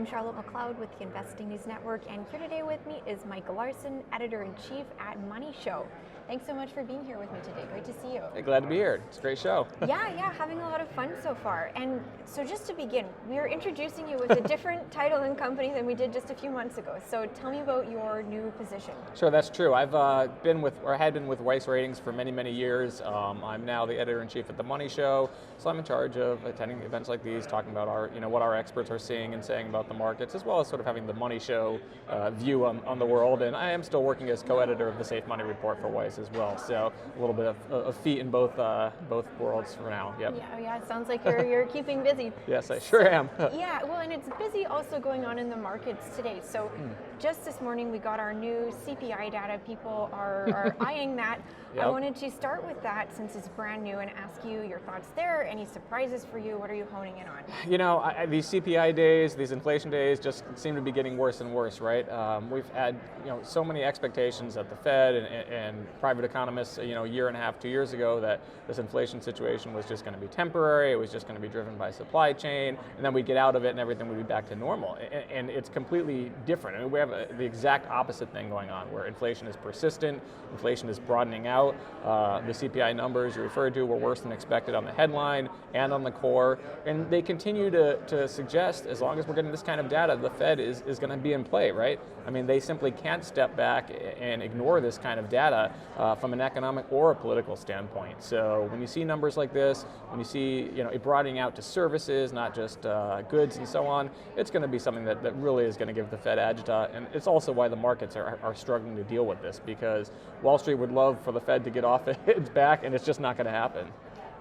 I'm Charlotte McLeod with the Investing News Network, and here today with me is Mike Larson, Editor-in-Chief at MoneyShow. Thanks so much for being here with me today. Great to see you. Hey, glad to be here. It's a great show. Yeah, having a lot of fun so far. And so just to begin, we are introducing you with a different title and company than we did just a few months ago. So tell me about your new position. Sure, that's true. I've had been with Weiss Ratings for many, many years. I'm now the Editor-in-Chief at the MoneyShow, so I'm in charge of attending events like these, talking about what our experts are seeing and saying about the markets, as well as sort of having the MoneyShow view on the world. And I am still working as co-editor of the Safe Money Report for Weiss as well. So a little bit of feet in both worlds for now. Yep. Yeah. It sounds like you're keeping busy. Yes, I sure am. Yeah. Well, and it's busy also going on in the markets today. So just this morning we got our new CPI data. People are eyeing that. Yep. I wanted to start with that since it's brand new and ask you your thoughts there. Any surprises for you? What are you honing in on? You know, these CPI days, these inflation days just seem to be getting worse and worse, right? We've had so many expectations at the Fed and private economists, a year and a half, 2 years ago, that this inflation situation was just going to be temporary. It was just going to be driven by supply chain, and then we'd get out of it and everything would be back to normal. And it's completely different. I mean, we have the exact opposite thing going on, where inflation is persistent, inflation is broadening out. The CPI numbers you referred to were worse than expected on the headline and on the core, and they continue to suggest, as long as we're getting this kind of data, the Fed is going to be in play, right? I mean, they simply can't step back and ignore this kind of data from an economic or a political standpoint. So when you see numbers like this, when you see it broadening out to services, not just goods and so on, it's going to be something that really is going to give the Fed agita, and it's also why the markets are struggling to deal with this, because Wall Street would love for the Fed to get off its back, and it's just not going to happen.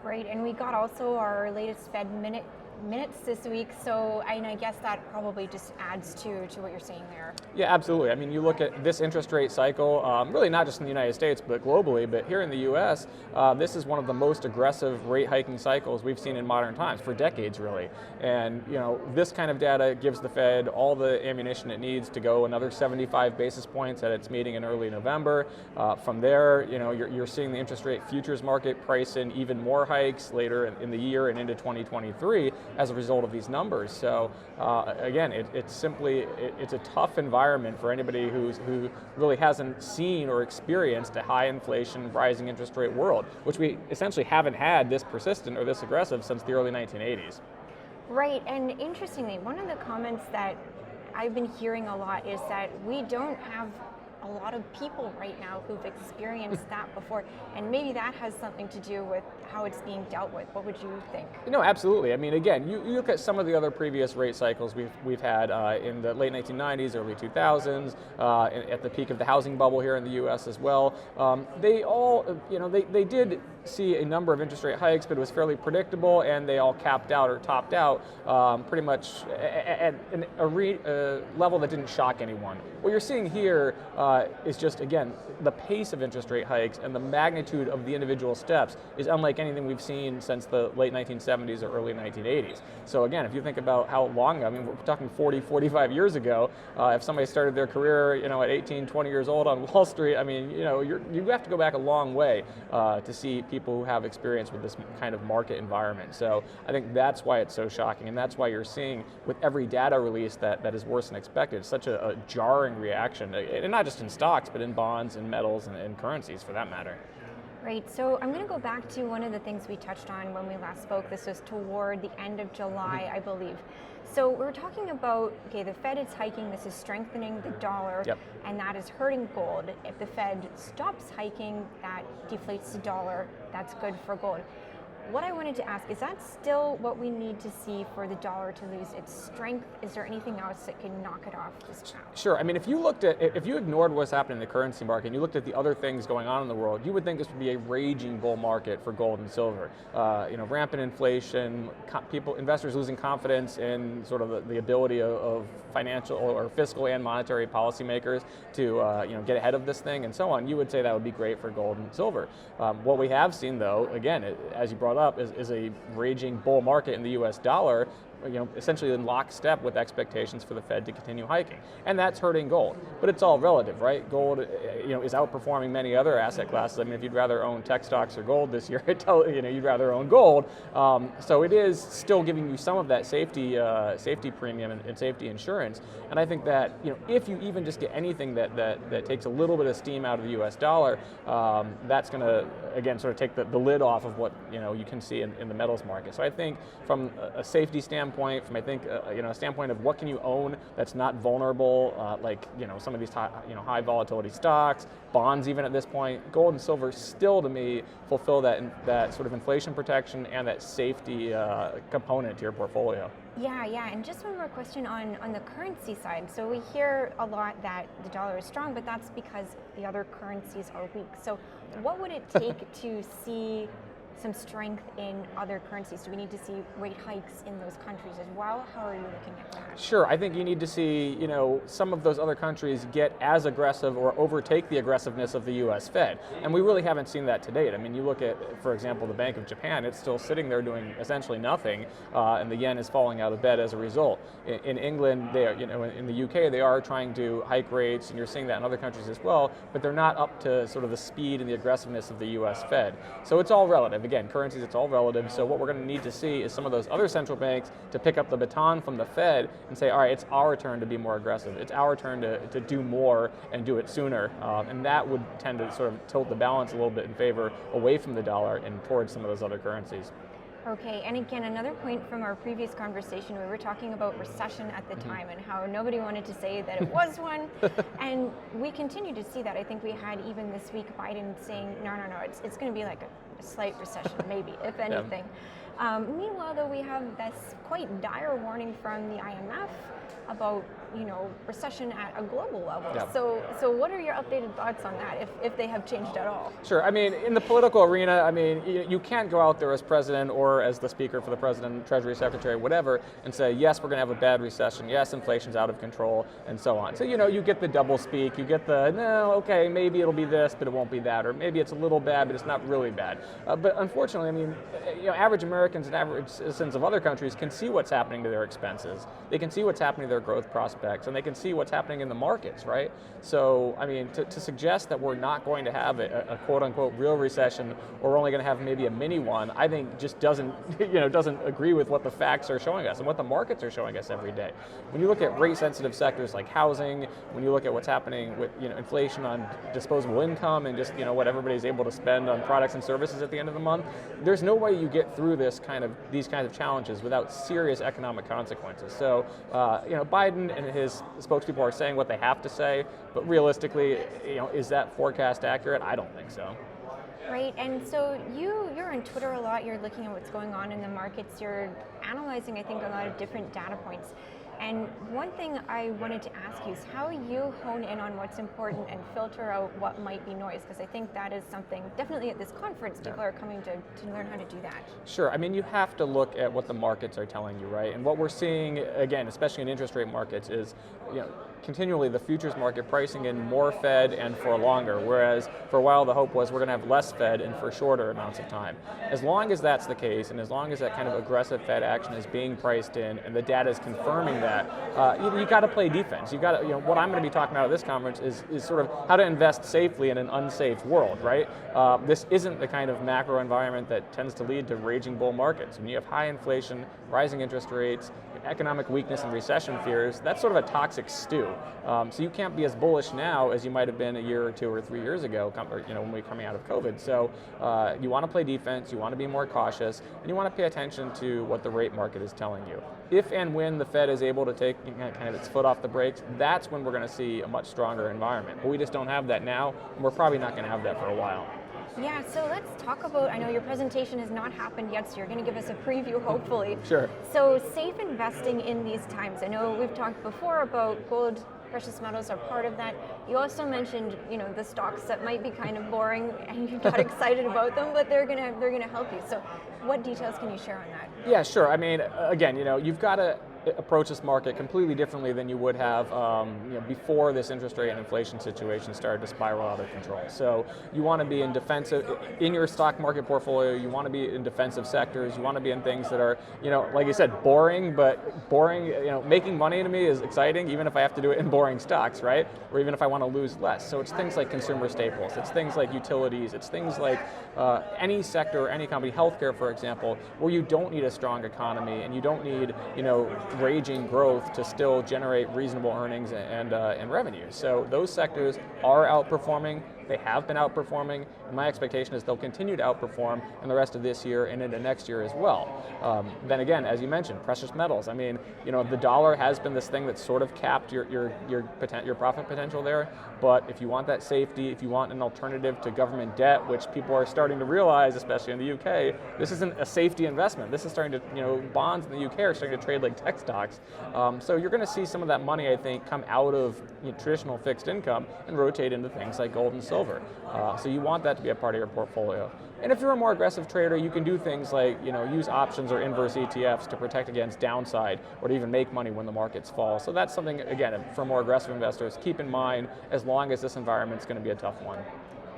Right, and we got also our latest Fed minutes this week, so I guess that probably just adds to what you're saying there. Yeah, absolutely. I mean, you look at this interest rate cycle, really not just in the United States, but globally, but here in the US, this is one of the most aggressive rate hiking cycles we've seen in modern times, for decades really. And this kind of data gives the Fed all the ammunition it needs to go another 75 basis points at its meeting in early November. From there, you're seeing the interest rate futures market price in even more hikes later in the year and into 2023 as a result of these numbers. So again, it's a tough environment for anybody who really hasn't seen or experienced a high inflation, rising interest rate world, which we essentially haven't had this persistent or this aggressive since the early 1980s. Right, and interestingly, one of the comments that I've been hearing a lot is that we don't have a lot of people right now who've experienced that before, and maybe that has something to do with how it's being dealt with. What would you think? Absolutely. I mean, again, you look at some of the other previous rate cycles we've had in the late 1990s, early 2000s, at the peak of the housing bubble here in the U.S. as well. They all, they did see a number of interest rate hikes, but it was fairly predictable, and they all capped out or topped out pretty much at a level that didn't shock anyone. What you're seeing here is just, again, the pace of interest rate hikes and the magnitude of the individual steps is unlike anything we've seen since the late 1970s or early 1980s. So again, if you think about how long, I mean, we're talking 40, 45 years ago, if somebody started their career, at 18, 20 years old on Wall Street, I mean, you have to go back a long way to see people who have experience with this kind of market environment. So I think that's why it's so shocking, and that's why you're seeing with every data release that is worse than expected. It's such a jarring reaction, and not just in stocks, but in bonds and metals and currencies for that matter. Right, so I'm going to go back to one of the things we touched on when we last spoke. This was toward the end of July, I believe. So we're talking about, the Fed is hiking, this is strengthening the dollar, and that is hurting gold. If the Fed stops hiking, that deflates the dollar, that's good for gold. What I wanted to ask, is that still what we need to see for the dollar to lose its strength? Is there anything else that can knock it off just now? Sure. I mean, if you ignored what's happening in the currency market and you looked at the other things going on in the world, you would think this would be a raging bull market for gold and silver. Rampant inflation, investors losing confidence in sort of the ability of financial or fiscal and monetary policymakers to get ahead of this thing and so on. You would say that would be great for gold and silver. What we have seen, though, again, as you brought up, is a raging bull market in the U.S. dollar. essentially in lockstep with expectations for the Fed to continue hiking, and that's hurting gold. But it's all relative, right? Gold, is outperforming many other asset classes. I mean, if you'd rather own tech stocks or gold this year, you'd rather own gold. So it is still giving you some of that safety premium and safety insurance. And I think that if you even just get anything that takes a little bit of steam out of the U.S. dollar, that's going to again sort of take the lid off of what you can see in the metals market. So I think from a safety standpoint, from a standpoint of what can you own that's not vulnerable, like some of these high volatility stocks, bonds even at this point, gold and silver still to me fulfill that sort of inflation protection and that safety component to your portfolio. Yeah, and just one more question on the currency side. So we hear a lot that the dollar is strong, but that's because the other currencies are weak. So what would it take to see some strength in other currencies? Do we need to see rate hikes in those countries as well? How are you looking at that? Sure, I think you need to see, some of those other countries get as aggressive or overtake the aggressiveness of the U.S. Fed. And we really haven't seen that to date. I mean, you look at, for example, the Bank of Japan, it's still sitting there doing essentially nothing, and the yen is falling out of bed as a result. In England, in the UK, they are trying to hike rates, and you're seeing that in other countries as well, but they're not up to sort of the speed and the aggressiveness of the U.S. Fed. So it's all relative. Again, currencies, it's all relative. So what we're going to need to see is some of those other central banks to pick up the baton from the Fed and say, all right, it's our turn to be more aggressive. It's our turn to do more and do it sooner. And that would tend to sort of tilt the balance a little bit in favor away from the dollar and towards some of those other currencies. Okay, and again, another point from our previous conversation, we were talking about recession at the time and how nobody wanted to say that it was one, and we continue to see that. I think we had even this week Biden saying, no, it's going to be like a slight recession, maybe, if anything. Yeah. Meanwhile, though, we have this quite dire warning from the IMF about recession at a global level. Yeah. So what are your updated thoughts on that, if they have changed at all? Sure. I mean, in the political arena, I mean, you can't go out there as president or as the speaker for the president, treasury secretary, whatever, and say, yes, we're going to have a bad recession. Yes, inflation's out of control, and so on. So, you get the double speak. You get the, no, okay, maybe it'll be this, but it won't be that. Or maybe it's a little bad, but it's not really bad. But unfortunately, I mean, average Americans and average citizens of other countries can see what's happening to their expenses. They can see what's happening to their growth prospects, and they can see what's happening in the markets, right? So, I mean, to suggest that we're not going to have a quote-unquote real recession, or we're only going to have maybe a mini one, I think just doesn't agree with what the facts are showing us and what the markets are showing us every day. When you look at rate-sensitive sectors like housing, when you look at what's happening with inflation on disposable income and just what everybody's able to spend on products and services at the end of the month, there's no way you get through these kinds of challenges without serious economic consequences. So, Biden and his spokespeople are saying what they have to say, but realistically, is that forecast accurate? I don't think so. Right, and so you're on Twitter a lot, you're looking at what's going on in the markets, you're analyzing, I think, a lot of different data points. And one thing I wanted to ask you is how you hone in on what's important and filter out what might be noise, because I think that is something, definitely at this conference, people are coming to learn how to do that. Sure, I mean, you have to look at what the markets are telling you, right? And what we're seeing, again, especially in interest rate markets, is continually the futures market pricing in more Fed and for longer, whereas for a while the hope was we're going to have less Fed and for shorter amounts of time. As long as that's the case, and as long as that kind of aggressive Fed action is being priced in and the data is confirming that, you got to play defense. You got to, what I'm going to be talking about at this conference is sort of how to invest safely in an unsafe world, right? This isn't the kind of macro environment that tends to lead to raging bull markets. When you have high inflation, rising interest rates, economic weakness and recession fears, that's sort of a toxic stew. So you can't be as bullish now as you might have been a year or 2 or 3 years ago, when we're coming out of COVID. So you want to play defense, you want to be more cautious, and you want to pay attention to what the rate market is telling you. If and when the Fed is able to take kind of its foot off the brakes, that's when we're going to see a much stronger environment. But we just don't have that now, and we're probably not going to have that for a while. Yeah, so let's talk about, I know your presentation has not happened yet, so you're going to give us a preview, hopefully. Sure. So safe investing in these times. I know we've talked before about gold, precious metals are part of that. You also mentioned, the stocks that might be kind of boring and you got excited about them, but they're gonna help you. So what details can you share on that? Yeah, sure. I mean, again, you've got to approach this market completely differently than you would have before this interest rate and inflation situation started to spiral out of control. So you want to be in your stock market portfolio, you want to be in defensive sectors, you want to be in things that are, like you said, boring, but boring, making money to me is exciting, even if I have to do it in boring stocks, right? Or even if I want to lose less. So it's things like consumer staples, it's things like utilities, it's things like any sector, any company, healthcare, for example, where you don't need a strong economy and you don't need, raging growth to still generate reasonable earnings and revenue. So those sectors are outperforming. They have been outperforming, and my expectation is they'll continue to outperform in the rest of this year and into next year as well. Then again, as you mentioned, precious metals. I mean, the dollar has been this thing that's sort of capped your profit potential there. But if you want that safety, if you want an alternative to government debt, which people are starting to realize, especially in the UK, this isn't a safety investment. This is starting to, bonds in the UK are starting to trade like tech stocks. So you're going to see some of that money, I think, come out of traditional fixed income and rotate into things like gold and silver. So you want that to be a part of your portfolio. And if you're a more aggressive trader, you can do things like use options or inverse ETFs to protect against downside or to even make money when the markets fall. So that's something, again, for more aggressive investors, keep in mind as long as this environment's going to be a tough one.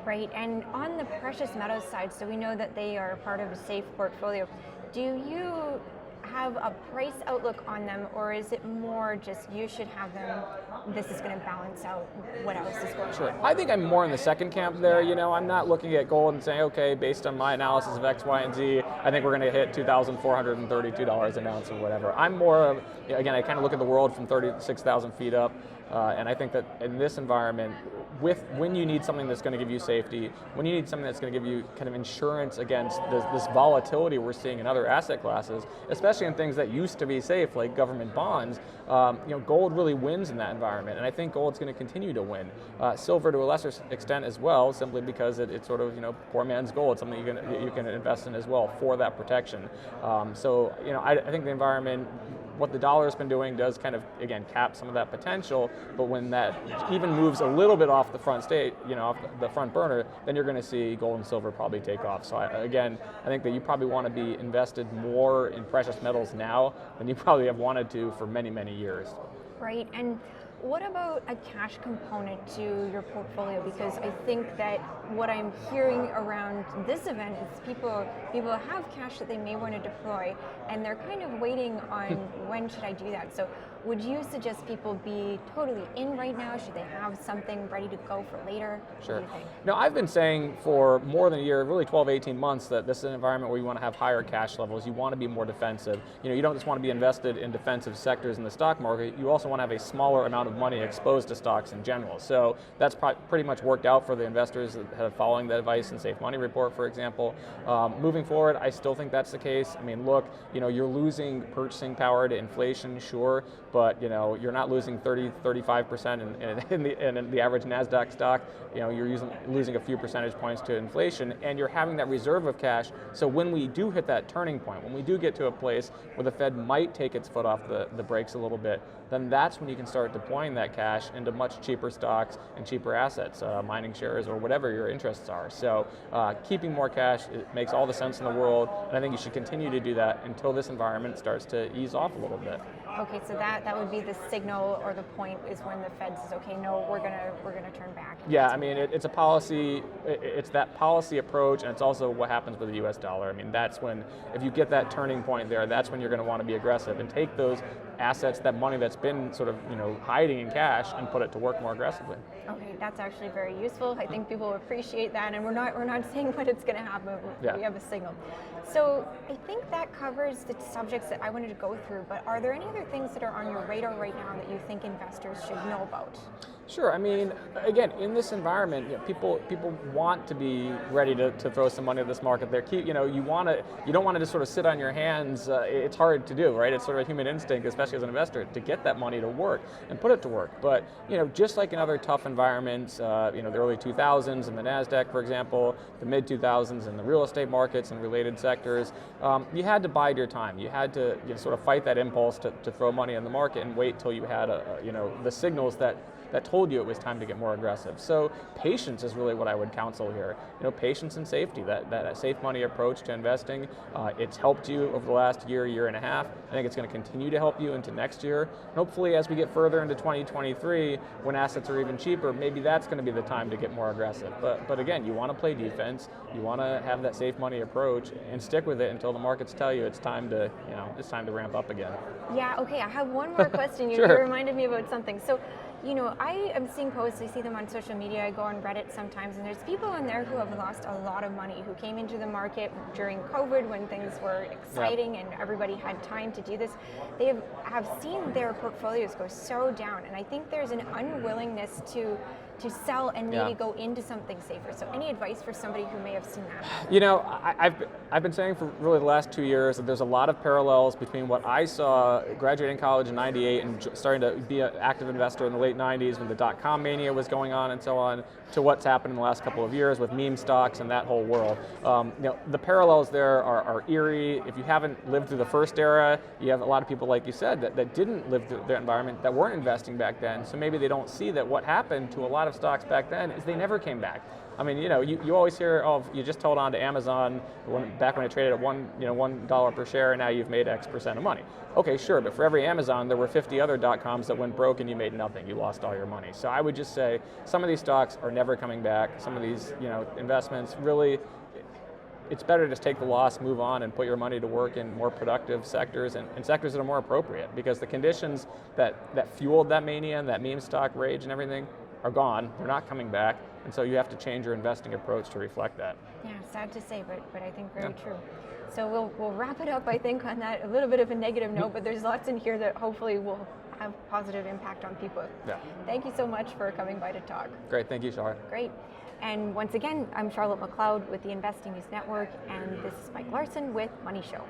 Right, and on the precious metals side, so we know that they are part of a safe portfolio. Do you have a price outlook on them, or is it more just you should have them, this is going to balance out what else is going on? Sure. I think I'm more in the second camp there. I'm not looking at gold and saying, okay, based on my analysis of X, Y, and Z, I think we're going to hit $2,432 an ounce or whatever. I'm more of, again, I kind of look at the world from 36,000 feet up, and I think that in this environment, when you need something that's going to give you safety, when you need something that's going to give you kind of insurance against this volatility we're seeing in other asset classes, especially in things that used to be safe, like government bonds, gold really wins in that environment, and I think gold's going to continue to win. Silver to a lesser extent as well, simply because it's sort of poor man's gold, something you can invest in as well for that protection. So I think the environment, what the dollar's been doing does kind of, again, cap some of that potential, but when that even moves a little bit off the front state, off the front burner, then you're going to see gold and silver probably take off. So I think that you probably want to be invested more in precious metals now than you probably have wanted to for many, many years. Right, and what about a cash component to your portfolio? Because I think that what I'm hearing around this event is people have cash that they may want to deploy, and they're kind of waiting on when should I do that. So would you suggest people be totally in right now? Should they have something ready to go for later? Sure. What do you think? No, I've been saying for more than a year, really 12, 18 months, that this is an environment where you want to have higher cash levels. You want to be more defensive. You don't just want to be invested in defensive sectors in the stock market. You also want to have a smaller amount of money exposed to stocks in general. So that's pretty much worked out for the investors that have following that advice in Safe Money Report, for example. Moving forward, I still think that's the case. I mean, look, you're losing purchasing power to inflation, sure, but you're not losing 35% in the average NASDAQ stock. You're losing a few percentage points to inflation, and you're having that reserve of cash. So when we do hit that turning point, when we do get to a place where the Fed might take its foot off the brakes a little bit, then that's when you can start deploying that cash into much cheaper stocks and cheaper assets, mining shares or whatever your interests are. So keeping more cash, it makes all the sense in the world, and I think you should continue to do that until this environment starts to ease off a little bit. Okay, so that would be the signal or the point is when the Fed says, okay, no, we're gonna turn back. Yeah, I mean, it's a policy. It's that policy approach, and it's also what happens with the U.S. dollar. I mean, that's when, if you get that turning point there, that's when you're going to want to be aggressive and take those assets, that money that's been sort of hiding in cash, and put it to work more aggressively. Okay, that's actually very useful. I think people appreciate that, and we're not saying when it's going to happen. Yeah. We have a signal. So I think that covers the subjects that I wanted to go through. But are there any other things that are on your radar right now that you think investors should know about? Sure. I mean, again, in this environment, people want to be ready to throw some money at this market. You don't want to just sort of sit on your hands. It's hard to do, right? It's sort of a human instinct, especially as an investor, to get that money to work and put it to work. But just like in other tough environments, the early 2000s and the Nasdaq, for example, the mid 2000s and the real estate markets and related sectors, you had to bide your time. You had to sort of fight that impulse to throw money in the market and wait till you had the signals that told you it was time to get more aggressive. So patience is really what I would counsel here. Patience and safety, that safe money approach to investing, it's helped you over the last year and a half. I think it's going to continue to help you into next year. And hopefully as we get further into 2023, when assets are even cheaper, maybe that's going to be the time to get more aggressive. But again, you want to play defense, you want to have that safe money approach and stick with it until the markets tell you it's time to, it's time to ramp up again. Yeah, okay, I have one more question. Sure. You reminded me about something. So, I am seeing posts, I see them on social media, I go on Reddit sometimes, and there's people in there who have lost a lot of money, who came into the market during COVID when things were exciting and everybody had time to do this. They have seen their portfolios go so down, and I think there's an unwillingness to sell and maybe go into something safer. So any advice for somebody who may have seen that? I've been saying for really the last 2 years that there's a lot of parallels between what I saw graduating college in '98 and starting to be an active investor in the late '90s when the dot-com mania was going on and so on, to what's happened in the last couple of years with meme stocks and that whole world. The parallels there are eerie. If you haven't lived through the first era, you have a lot of people, like you said, that didn't live through their environment, that weren't investing back then. So maybe they don't see that what happened to a lot of stocks back then is they never came back. I mean, you always hear, oh, you just held on to Amazon back when it traded at $1 per share, and now you've made X percent of money. Okay, sure, but for every Amazon, there were 50 other dot-coms that went broke and you made nothing. You lost all your money. So I would just say some of these stocks are never coming back. Some of these, investments really, it's better to just take the loss, move on, and put your money to work in more productive sectors and sectors that are more appropriate, because the conditions that fueled that mania and that meme stock rage and everything are gone. They're not coming back, and so you have to change your investing approach to reflect that. Yeah, sad to say, but I think very true. So we'll wrap it up, I think, on that a little bit of a negative note, but there's lots in here that hopefully will have positive impact on people. Yeah. Thank you so much for coming by to talk. Great, thank you, Charlotte. Great. And once again, I'm Charlotte McLeod with the Investing News Network, and this is Mike Larson with MoneyShow.